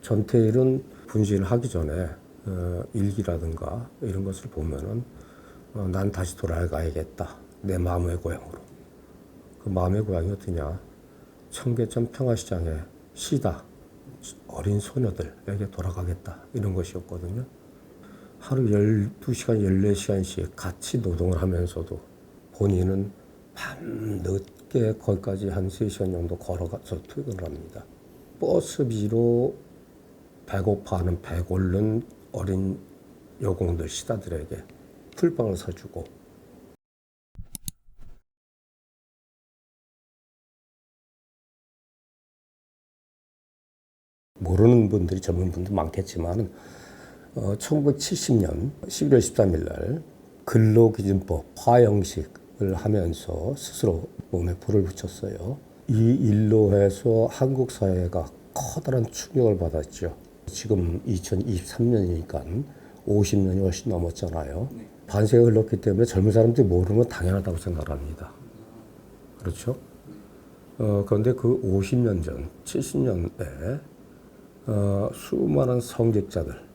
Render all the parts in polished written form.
전태일은 분신을 하기 전에 일기라든가 이런 것을 보면은 난 다시 돌아가야겠다. 내 마음의 고향으로. 그 마음의 고향이 어떠냐? 청계천 평화시장에 시다. 어린 소녀들에게 돌아가겠다. 이런 것이었거든요. 하루 12시간, 14시간씩 같이 노동을 하면서도 본인은 밤늦게 거기까지 한 3시간 정도 걸어가서 퇴근을 합니다. 버스비로 배고파하는 배고른 어린 여공들, 시다들에게 풀빵을 사주고 모르는 분들이 젊은 분들 많겠지만 1970년 11월 13일 날 근로기준법 화형식을 하면서 스스로 몸에 불을 붙였어요. 이 일로 해서 한국 사회가 커다란 충격을 받았죠. 지금 2023년이니까 50년이 훨씬 넘었잖아요. 반세가 흘렀기 때문에 젊은 사람들이 모르는 건 당연하다고 생각합니다. 그렇죠? 그런데 그 50년 전, 70년대 수많은 성직자들,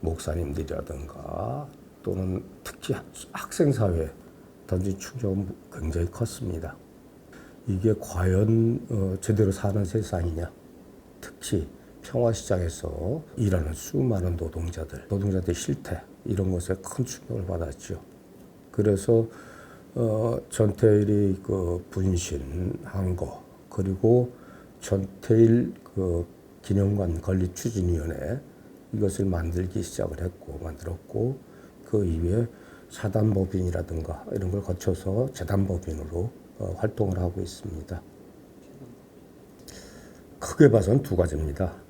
목사님들이라든가 또는 특히 학생사회에 던진 충격은 굉장히 컸습니다. 이게 과연 제대로 사는 세상이냐? 특히 평화시장에서 일하는 수많은 노동자들의 실태 이런 것에 큰 충격을 받았죠. 그래서 전태일이 그 분신한 거 그리고 전태일 그 기념관 건립추진위원회 이것을 만들었고 그 이후에 사단법인이라든가 이런 걸 거쳐서 재단법인으로 활동을 하고 있습니다. 크게 봐서는 두 가지입니다.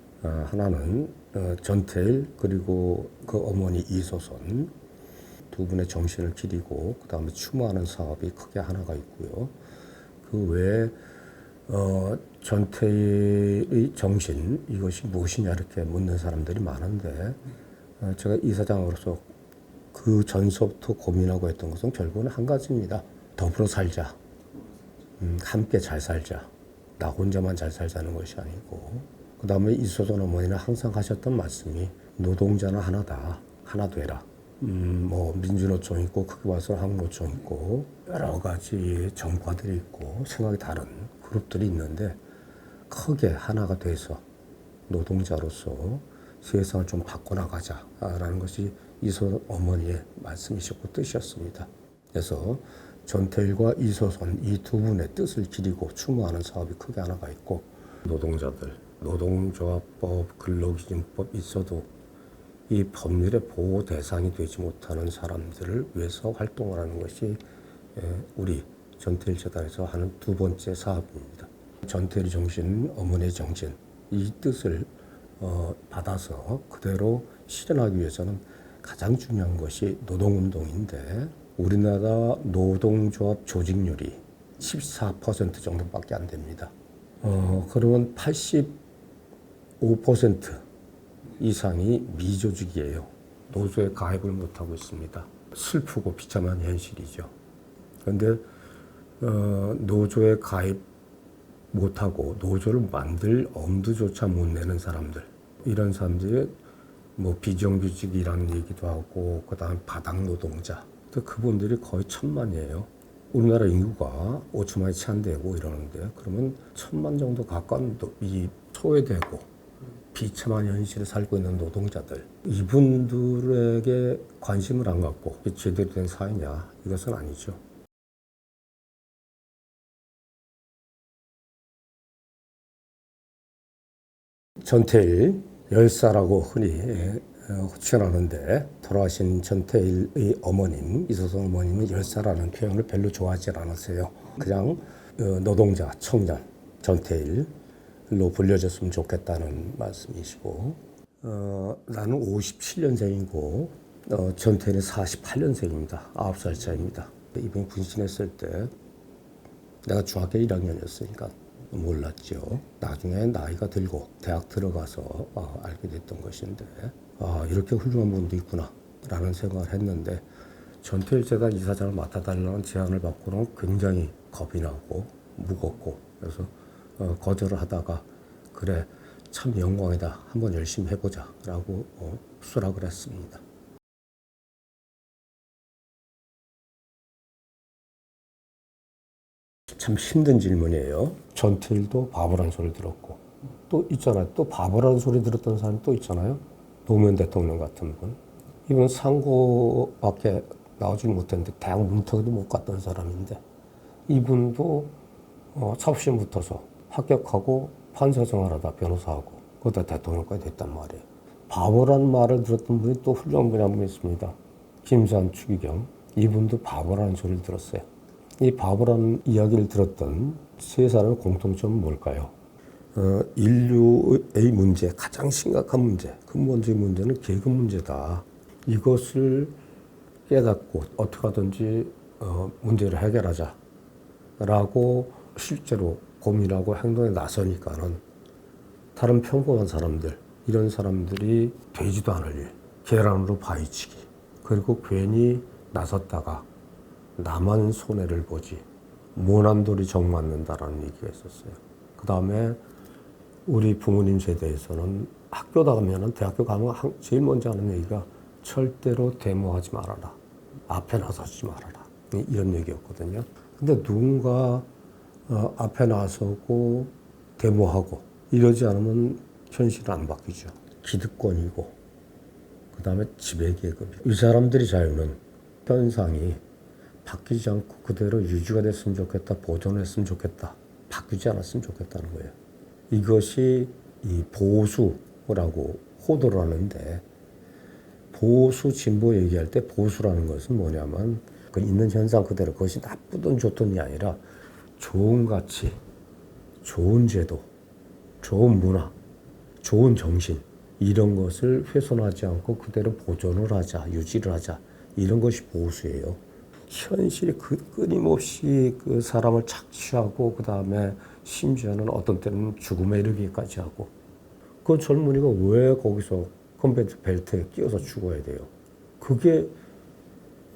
하나는 전태일 그리고 그 어머니 이소선 두 분의 정신을 기리고 그 다음에 추모하는 사업이 크게 하나가 있고요. 그 외에 전태일의 정신 이것이 무엇이냐 이렇게 묻는 사람들이 많은데 제가 이사장으로서 그 전서부터 고민하고 했던 것은 결국은 한 가지입니다. 더불어 살자. 함께 잘 살자. 나 혼자만 잘 살자는 것이 아니고 그 다음에 이소선 어머니는 항상 하셨던 말씀이 노동자는 하나다. 하나 되라. 뭐 민주노총 있고 크게 봐서 한국노총 있고 여러 가지 정파들이 있고 생각이 다른 그룹들이 있는데 크게 하나가 돼서 노동자로서 세상을 좀 바꿔나가자라는 것이 이소선 어머니의 말씀이셨고 뜻이었습니다. 그래서 전태일과 이소선 이 두 분의 뜻을 기리고 추모하는 사업이 크게 하나가 있고 노동자들, 노동조합법, 근로기준법 있어도 이 법률의 보호 대상이 되지 못하는 사람들을 위해서 활동을 하는 것이 우리 전태일 재단에서 하는 두 번째 사업입니다. 전태일 정신, 어머니의 정신 이 뜻을 받아서 그대로 실현하기 위해서는 가장 중요한 것이 노동운동인데 우리나라 노동조합 조직률이 14% 정도밖에 안 됩니다. 그러면 85% 이상이 미조직이에요. 노조에 가입을 못하고 있습니다. 슬프고 비참한 현실이죠. 그런데 노조에 가입 못하고 노조를 만들 엄두조차 못 내는 사람들 이런 사람들이 뭐 비정규직이라는 얘기도 하고 그다음 바닥 노동자 그분들이 거의 1,000만이에요. 우리나라 인구가 5천만이 채 안 되고 이러는데 그러면 1,000만 정도 가까운 이 소외되고 비참한 현실을 살고 있는 노동자들 이분들에게 관심을 안 갖고 제대로 된 사회냐 이것은 아니죠. 전태일 열사라고 흔히 호칭하는데 돌아가신 전태일의 어머님 이소선 어머님은 열사라는 표현을 별로 좋아하지 않았어요. 그냥 노동자 청년 전태일로 불려졌으면 좋겠다는 말씀이시고 나는 57년생이고 전태일은 48년생입니다. 9살 차이입니다. 이분이 분신했을 때 내가 중학교 1학년이었으니까 몰랐죠. 나중에 나이가 들고 대학 들어가서 알게 됐던 것인데 이렇게 훌륭한 분도 있구나 라는 생각을 했는데 전태일 재단 이사장을 맡아달라는 제안을 받고는 굉장히 겁이 나고 무겁고 그래서 거절을 하다가 그래 참 영광이다. 한번 열심히 해보자 라고 수락을 했습니다. 참 힘든 질문이에요. 전투일도 바보란 소리 들었고 또 있잖아요. 또 바보란 소리 들었던 사람이 또 있잖아요. 노무현 대통령 같은 분. 이분은 상고밖에 나오질 못했는데 대학 문턱에도 못 갔던 사람인데 이분도 사법시험 붙어서 합격하고 판사 생활하다 변호사하고 그러다 대통령까지 됐단 말이에요. 바보란 말을 들었던 분이 또 훌륭한 분이 한 분 있습니다. 김수환 추기경. 이분도 바보라는 소리를 들었어요. 이 바보라는 이야기를 들었던 세 사람의 공통점은 뭘까요? 인류의 문제, 가장 심각한 문제, 근본적인 문제는 계급 문제다. 이것을 깨닫고 어떻게 하든지 문제를 해결하자 라고 실제로 고민하고 행동에 나서니까는 다른 평범한 사람들, 이런 사람들이 되지도 않을 일, 계란으로 바위치기, 그리고 괜히 나섰다가 나만 손해를 보지 모난돌이 정맞는다라는 얘기가 있었어요. 그 다음에 우리 부모님 세대에서는 학교 가면은 대학교 가면 제일 먼저 하는 얘기가 절대로 데모하지 말아라. 앞에 나서지 말아라. 이런 얘기였거든요. 근데 누군가 앞에 나서고 데모하고 이러지 않으면 현실은 안 바뀌죠. 기득권이고 그 다음에 지배계급. 이 사람들이 자유는 현상이 바뀌지 않고 그대로 유지가 됐으면 좋겠다. 보존했으면 좋겠다. 바뀌지 않았으면 좋겠다는 거예요. 이것이 이 보수라고 호도를 하는데 보수 진보 얘기할 때 보수라는 것은 뭐냐면 그 있는 현상 그대로 그것이 나쁘든 좋든이 아니라 좋은 가치, 좋은 제도, 좋은 문화, 좋은 정신 이런 것을 훼손하지 않고 그대로 보존을 하자, 유지를 하자 이런 것이 보수예요. 현실이 끊임없이 그 사람을 착취하고 그 다음에 심지어는 어떤 때는 죽음에 이르기까지 하고 그 젊은이가 왜 거기서 컨베이어 벨트에 끼어서 죽어야 돼요? 그게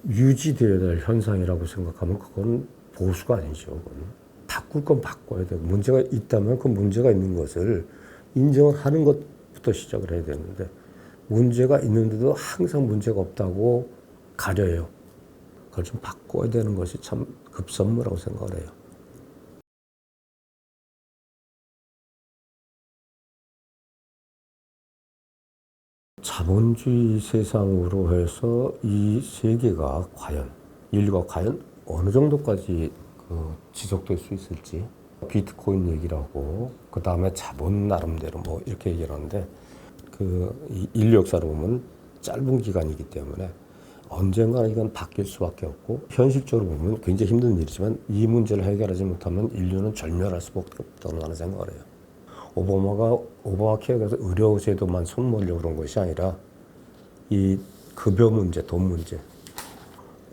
유지되어야 될 현상이라고 생각하면 그건 보수가 아니죠. 그건 바꿀 건 바꿔야 되고 문제가 있다면 그 문제가 있는 것을 인정을 하는 것부터 시작을 해야 되는데 문제가 있는데도 항상 문제가 없다고 가려요. 그걸 좀 바꿔야 되는 것이 참 급선무라고 생각을 해요. 자본주의 세상으로 해서 이 세계가 과연 인류가 과연 어느 정도까지 지속될 수 있을지 비트코인 얘기를 하고 그 다음에 자본 나름대로 뭐 이렇게 얘기를 하는데 이 인류 역사로 보면 짧은 기간이기 때문에 언젠가 이건 바뀔 수밖에 없고 현실적으로 보면 굉장히 힘든 일이지만 이 문제를 해결하지 못하면 인류는 절멸할 수밖에 없다고 나는 생각을 해요. 오바마 케어에서 의료제도만 손모으려고 그런 것이 아니라 이 급여 문제, 돈 문제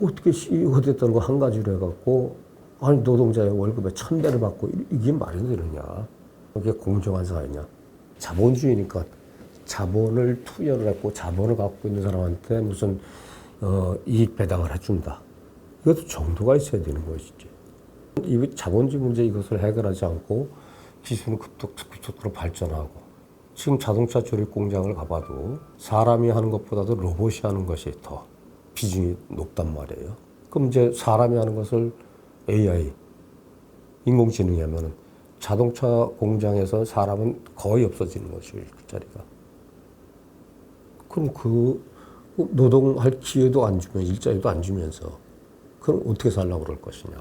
어떻게 CEO가 됐다는 거 한 가지로 해갖고 아니 노동자의 월급에 1,000배를 받고 이게 말이 되느냐. 이게 공정한 사회냐. 자본주의니까 자본을 투여를 했고 자본을 갖고 있는 사람한테 무슨 이익 배당을 해준다. 이것도 정도가 있어야 되는 것이지. 이 자본주의 문제 이것을 해결하지 않고 기술은 급속도로 발전하고 지금 자동차 조립 공장을 가봐도 사람이 하는 것보다도 로봇이 하는 것이 더 비중이 높단 말이에요. 그럼 이제 사람이 하는 것을 AI, 인공지능이 하면은 자동차 공장에서 사람은 거의 없어지는 것이죠, 그 자리가. 그럼 노동할 기회도 안 주면, 일자리도 안 주면서, 그럼 어떻게 살라고 그럴 것이냐.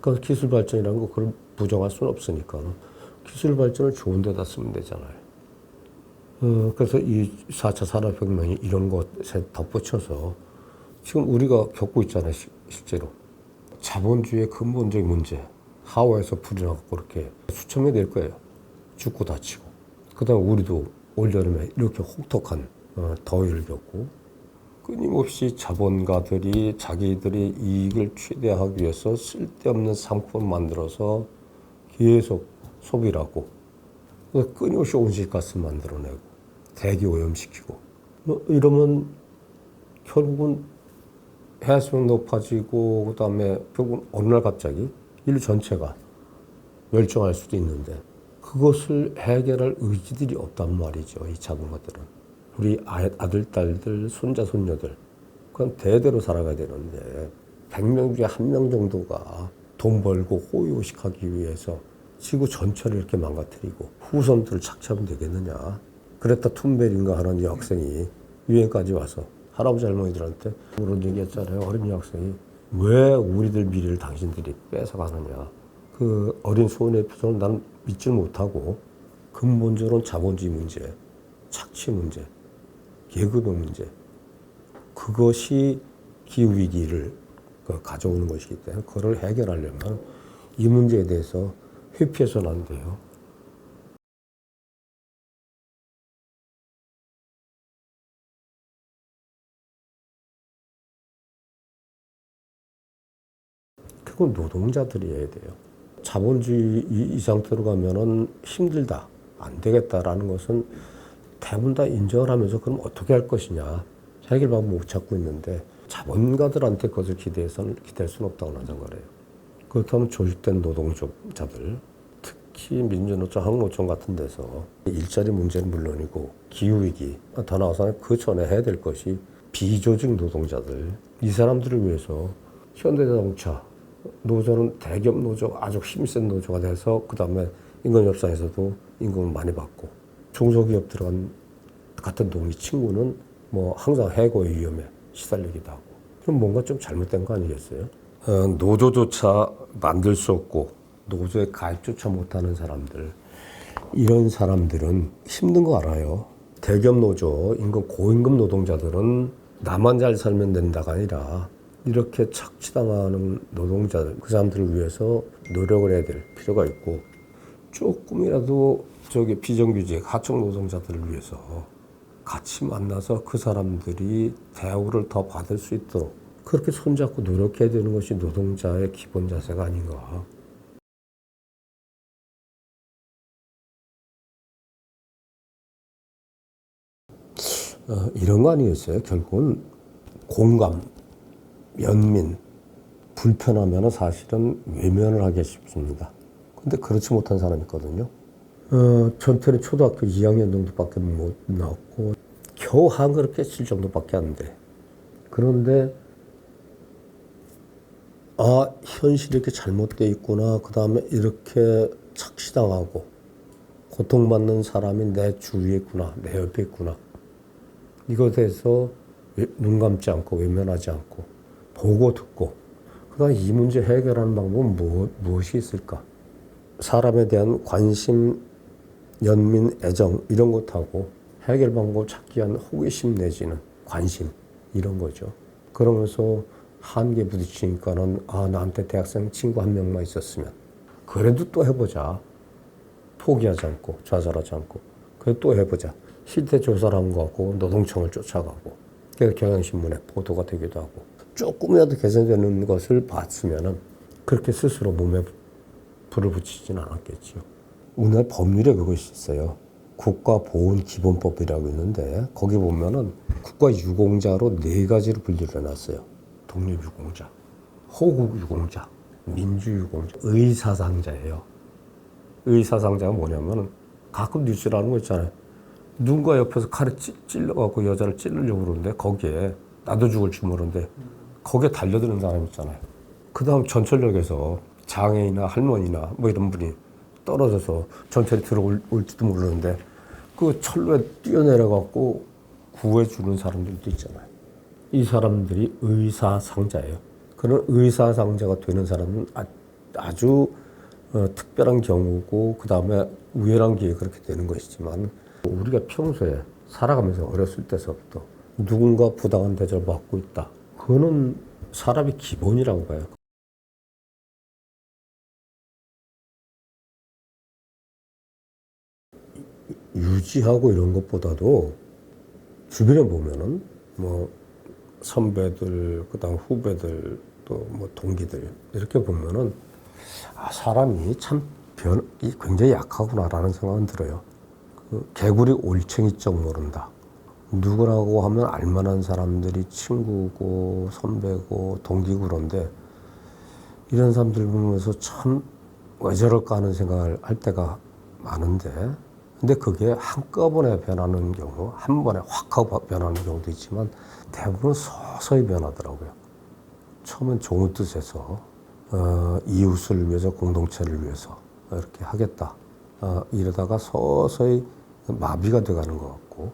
그러니까 기술 발전이라는 거 그걸 부정할 수는 없으니까 기술 발전을 좋은 데다 쓰면 되잖아요. 그래서 이 4차 산업혁명이 이런 것에 덧붙여서 지금 우리가 겪고 있잖아요, 실제로. 자본주의의 근본적인 문제, 하와이에서 불이 나고 그렇게 수천 명이 될 거예요. 죽고 다치고. 그 다음에 우리도 올여름에 이렇게 혹독한 더위를 겪고 끊임없이 자본가들이 자기들의 이익을 최대화하기 위해서 쓸데없는 상품을 만들어서 계속 소비를 하고 끊임없이 온실가스 만들어내고 대기 오염시키고 이러면 결국은 해수면 높아지고 그다음에 결국은 어느 날 갑자기 인류 전체가 멸종할 수도 있는데 그것을 해결할 의지들이 없단 말이죠. 이 작은 것들은. 우리 아들, 딸들, 손자, 손녀들. 그건 대대로 살아가야 되는데 100명 중에 1명 정도가 돈 벌고 호의호식하기 위해서 지구 전체를 이렇게 망가뜨리고 후손들을 착취하면 되겠느냐. 그레타 툰베리인가 하는 여학생이 유엔까지 와서 할아버지 할머니들한테 그런 얘기 했잖아요. 어린 여학생이 왜 우리들 미래를 당신들이 뺏어가느냐. 그 어린 소년의 표정을 난 믿지 못하고 근본적으로는 자본주의 문제, 착취 문제, 계급의 문제, 그것이 기후위기를 가져오는 것이기 때문에 그걸 해결하려면 이 문제에 대해서 회피해서는 안 돼요. 그건 노동자들이 해야 돼요. 자본주의 이 상태로 가면은 힘들다, 안 되겠다라는 것은 대부분 다 인정을 하면서 그럼 어떻게 할 것이냐. 해결 방법 못 찾고 있는데 자본가들한테 그것을 기대할 수는 없다고 나는 생각해요. 그렇다면 조직된 노동자들, 특히 민주노총, 한국노총 같은 데서 일자리 문제는 물론이고 기후위기, 더 나아가서 그 전에 해야 될 것이 비조직 노동자들, 이 사람들을 위해서 현대자동차, 노조는 대기업 노조, 아주 힘센 노조가 돼서 그 다음에 임금협상에서도 임금을 많이 받고 중소기업 들어간 같은 동기 친구는 뭐 항상 해고의 위험에 시달리기도 하고. 그럼 뭔가 좀 잘못된 거 아니겠어요? 노조조차 만들 수 없고 노조에 가입조차 못하는 사람들, 이런 사람들은 힘든 거 알아요. 대기업 노조, 고임금 노동자들은 나만 잘 살면 된다가 아니라 이렇게 착취당하는 노동자들, 그 사람들을 위해서 노력을 해야 될 필요가 있고, 조금이라도 비정규직 하청 노동자들을 위해서 같이 만나서 그 사람들이 대우를 더 받을 수 있도록 그렇게 손잡고 노력해야 되는 것이 노동자의 기본 자세가 아닌가. 이런 거 아니겠어요? 결국은 공감, 연민, 불편하면 사실은 외면을 하기 쉽습니다. 근데 그렇지 못한 사람이 있거든요. 전태는 초등학교 2학년 정도밖에 못 나왔고 겨우 한글을 깨칠 정도밖에 안 돼. 그런데 현실이 이렇게 잘못되어 있구나. 그 다음에 이렇게 착취당하고 고통받는 사람이 내 주위에 있구나. 내 옆에 있구나. 이것에 대해서 눈 감지 않고 외면하지 않고 보고 듣고, 그 다음에 이 문제 해결하는 방법은 무엇이 있을까? 사람에 대한 관심, 연민, 애정 이런 것하고 해결 방법 찾기 위한 호기심 내지는 관심, 이런 거죠. 그러면서 한계에 부딪히니까는 나한테 대학생 친구 한 명만 있었으면 그래도 또 해보자. 포기하지 않고 좌절하지 않고 그래도 또 해보자. 실태 조사를 한 것 같고 노동청을 쫓아가고 그래서 경향신문에 보도가 되기도 하고 조금이라도 개선되는 것을 봤으면은 그렇게 스스로 몸에 불을 붙이지는 않았겠죠. 우리나라 법률에 그것이 있어요. 국가보훈기본법이라고 있는데 거기 보면은 국가유공자로 4가지로 분류를 해놨어요. 독립유공자, 호국유공자, 민주유공자, 의사상자예요. 의사상자가 뭐냐면은 가끔 뉴스라는 거 있잖아요. 누군가 옆에서 칼에 찔러갖고 여자를 찔르려고 그러는데 거기에 나도 죽을 줄 모르는데 거기에 달려드는 사람 있잖아요. 그 다음 전철역에서 장애인이나 할머니나 뭐 이런 분이 떨어져서 전철이 들어올지도 모르는데 그 철로에 뛰어내려갖고 구해주는 사람들도 있잖아요. 이 사람들이 의사상자예요. 그런 의사상자가 되는 사람은 아주 특별한 경우고 그 다음에 우연한 기회에 그렇게 되는 것이지만 우리가 평소에 살아가면서 어렸을 때서부터 누군가 부당한 대접을 받고 있다. 그거는 사람의 기본이라고 봐요. 유지하고 이런 것보다도 주변에 보면은 뭐 선배들, 그다음 후배들, 또 뭐 동기들 이렇게 보면은 사람이 참 굉장히 약하구나라는 생각은 들어요. 개구리 올챙이적 모른다. 누구라고 하면 알만한 사람들이 친구고 선배고 동기고 그런데 이런 사람들 보면서 참 왜 저럴까 하는 생각을 할 때가 많은데, 근데 그게 한꺼번에 변하는 경우, 한 번에 확 하고 변하는 경우도 있지만 대부분 서서히 변하더라고요. 처음엔 좋은 뜻에서 이웃을 위해서, 공동체를 위해서 이렇게 하겠다. 이러다가 서서히 마비가 돼가는 것 같고.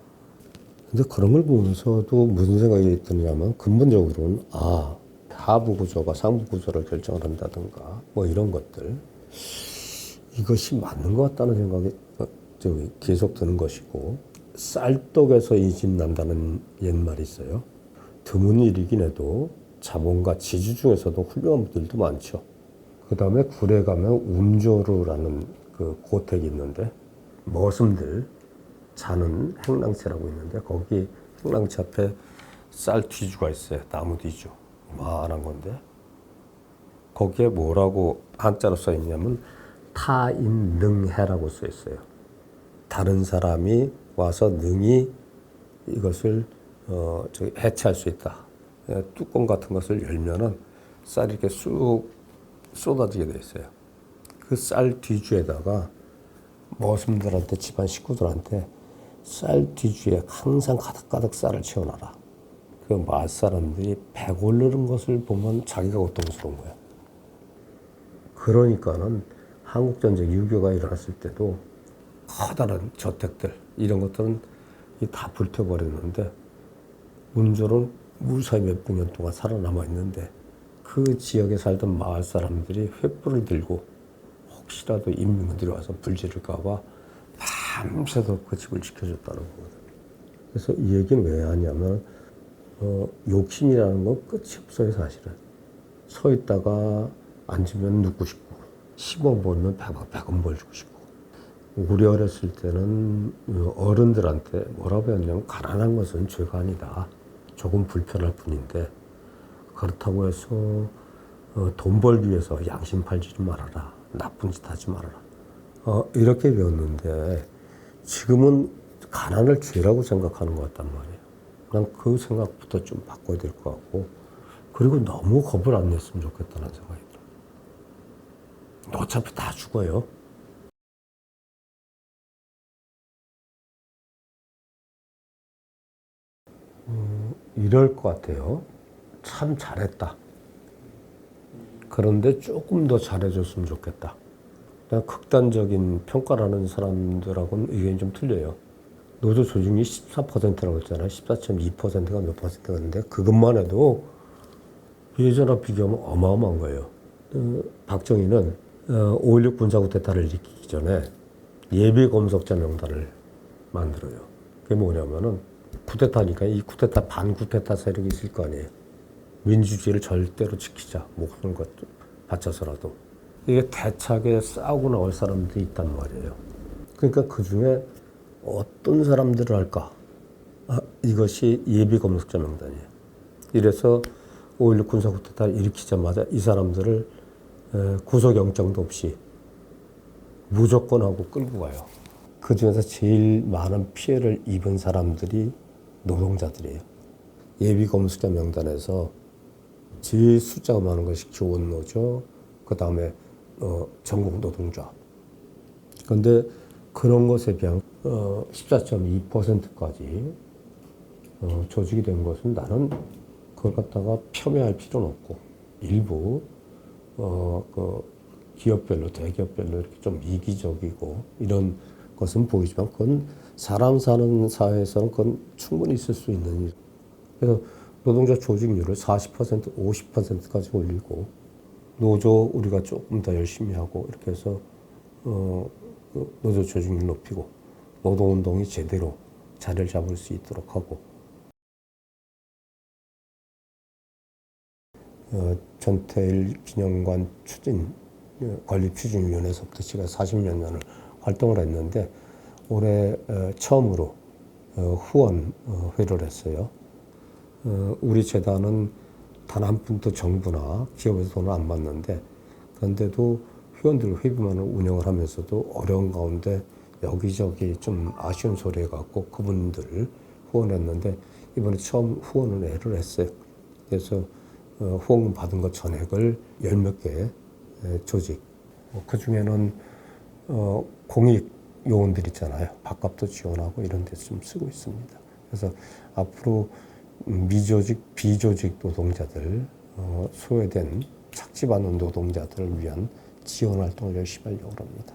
근데 그런 걸 보면서도 무슨 생각이 드냐면, 근본적으로는 하부 구조가 상부 구조를 결정을 한다든가 뭐 이런 것들, 이것이 맞는 것 같다는 생각이 계속 드는 것이고, 쌀떡에서 이 집 난다는 옛말이 있어요. 드문 일이긴 해도 자본가 지주 중에서도 훌륭한 분들도 많죠. 그 다음에 굴에 가면 운조루라는 그 고택이 있는데, 머슴들 자는 행랑채라고 있는데, 거기 행랑채 앞에 쌀 뒤주가 있어요. 나무 뒤주. 만한 건데, 거기에 뭐라고 한자로 써 있냐면 타인능해라고 써 있어요. 다른 사람이 와서 능히 이것을 해체할 수 있다. 뚜껑 같은 것을 열면은 쌀이 이렇게 쑥 쏟아지게 돼 있어요. 그 쌀 뒤주에다가 머슴들한테, 집안 식구들한테 쌀 뒤주에 항상 가득가득 쌀을 채워놔라. 그 마을 사람들이 배 고르는 것을 보면 자기가 고통스러운 거야. 그러니까는 한국전쟁 6.25가 일어났을 때도 커다란 저택들, 이런 것들은 다 불태워버렸는데, 운조는 무사히 몇백 년 동안 살아남아 있는데, 그 지역에 살던 마을 사람들이 횃불을 들고 혹시라도 인민군들이 와서 불지를까봐 밤새도록 그 집을 지켜줬다는 거거든요. 그래서 이 얘기는 왜 하냐면, 욕심이라는 건 끝이 없어요, 사실은. 서 있다가 앉으면 눕고 싶고, 10원 벌면 100원 벌주고 싶고. 우리 어렸을 때는 어른들한테 뭐라고 했냐면, 가난한 것은 죄가 아니다. 조금 불편할 뿐인데, 그렇다고 해서 돈 벌기 위해서 양심 팔지 좀 말아라. 나쁜 짓 하지 말아라. 이렇게 배웠는데, 지금은 가난을 죄라고 생각하는 것 같단 말이에요. 난 그 생각부터 좀 바꿔야 될 것 같고, 그리고 너무 겁을 안 냈으면 좋겠다는 생각이 들어요. 어차피 다 죽어요. 이럴 것 같아요. 참 잘했다. 그런데 조금 더 잘해줬으면 좋겠다. 그냥 극단적인 평가라는 사람들하고는 의견이 좀 틀려요. 노조 조직률이 14%라고 했잖아요. 14.2%가 몇 퍼센트였는데, 그것만 해도 예전과 비교하면 어마어마한 거예요. 박정희는 5.16 군사쿠데타를 일으키기 전에 예비 검속자 명단을 만들어요. 그게 뭐냐면은, 쿠데타니까 이 쿠데타, 반쿠데타 세력이 있을 거 아니에요. 민주주의를 절대로 지키자. 목숨 바쳐서라도. 이게 대차게 싸우고 나올 사람들이 있단 말이에요. 그러니까 그 중에 어떤 사람들을 할까? 이것이 예비 검색자 명단이에요. 이래서 5.16 군사쿠데타를 일으키자마자 이 사람들을 구속영장도 없이 무조건 하고 끌고 가요. 그 중에서 제일 많은 피해를 입은 사람들이 노동자들이에요. 예비 검색자 명단에서 제일 숫자가 많은 것이 교원노조, 그 다음에 전국 노동조합. 그런데 그런 것에 비한 14.2%까지 조직이 된 것은, 나는 그걸 갖다가 폄훼할 필요는 없고, 일부 그 기업별로, 대기업별로 이렇게 좀 이기적이고 이런 것은 보이지만, 그건 사람 사는 사회에서는 그건 충분히 있을 수 있는 일. 그래서 노동자 조직률을 40%, 50%까지 올리고, 노조 우리가 조금 더 열심히 하고, 이렇게 해서 노조 조직률 높이고, 노동운동이 제대로 자리를 잡을 수 있도록 하고, 전태일 기념관 건립추진위원회에서부터 제가 40몇 년을 활동을 했는데, 올해 처음으로 후원회를 했어요. 우리 재단은 단 한 푼도 정부나 기업에서 돈을 안 받는데, 그런데도 회원들 회비만을 운영을 하면서도 어려운 가운데 여기저기 좀 아쉬운 소리 해갖고 그분들 후원했는데, 이번에 처음 후원을 했어요. 그래서 후원금 받은 것 전액을 10몇 개 조직, 그 중에는 공익 요원들 있잖아요. 밥값도 지원하고 이런 데 좀 쓰고 있습니다. 그래서 앞으로 미조직, 비조직 노동자들, 소외된 착취받는 노동자들을 위한 지원 활동을 열심히 하려고 합니다.